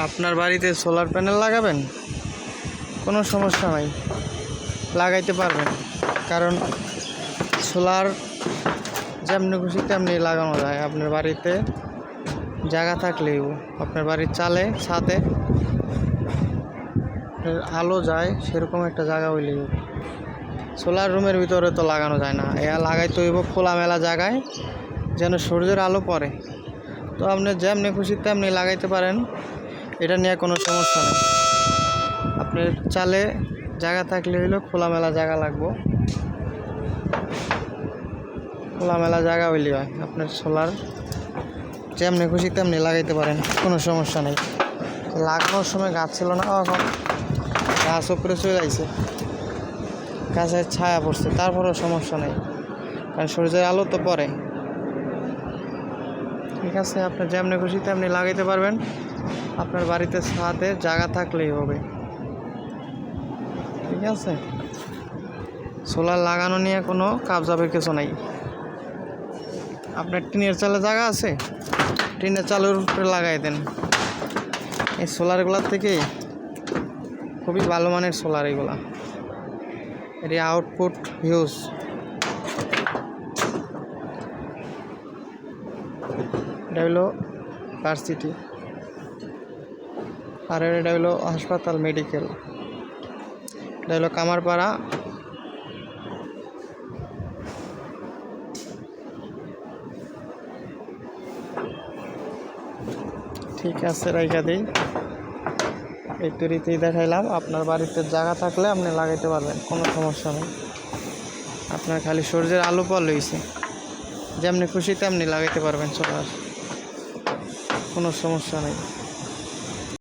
আপনার বাড়িতে solar panel লাগাবেন, কোনো সমস্যা নাই, লাগাইতে পারবেন। কারণ সোলার যেমনি খুশি তেমনি লাগানো যায়। আপনার বাড়িতে জায়গা থাকলেও, আপনার বাড়ির চালে ছাদে আলো যায় সেরকম একটা জায়গা হইলেই সোলার রুমের ভিতরে তো লাগানো যায় না, লাগাইতে হইব খোলামেলা জায়গায় যেন সূর্যের আলো পড়ে। তো আপনি যেমনি খুশি তেমনি লাগাইতে পারেন, এটা নিয়ে কোনো সমস্যা নেই। আপনার চালে জায়গা থাকলে হইলো খোলামেলা জায়গা লাগবো, খোলামেলা জায়গা হইলে হয়। আপনার সোলার যেমনি খুশি তেমনি লাগাইতে পারেন, কোনো সমস্যা নেই। লাগানোর সময় গাছ ছিল না, এখন গাছ উপরে চলে যাইছে, গাছের ছায়া পড়ছে, তারপরেও সমস্যা নেই, কারণ সূর্যের আলো তো পড়ে। ঠিক আছে, আপনি যেমনি খুশি তেমনি লাগাইতে পারবেন। আপনার বাড়িতে ছাদে জায়গা থাকলেই হবে। ঠিক আছে, সোলার লাগানো নিয়ে কোনো কাবজাবের কিছু নাই। আপনার টিনের চালে জায়গা আছে, টিনের চালের উপরে লাগাই দেন। এই সোলারগুলোর থেকে খুবই ভালো মানের সোলার এগুলা, এর আউটপুট হিউজ। এটা হলো ভার্সিটি, আর এটা হলো হাসপাতাল মেডিকেল, এটা হলো কামারপাড়া। ঠিক আছে, রাইখা দিই। এই তরিতেই দেখাইলাম। আপনার বাড়িতে জায়গা থাকলে আপনি লাগাইতে পারবেন, কোনো সমস্যা নেই। আপনার খালি সূর্যের আলো পড়লে হইছে, যেমনি খুশি তেমনি লাগাইতে পারবেন সোলার, কোনো সমস্যা নেই।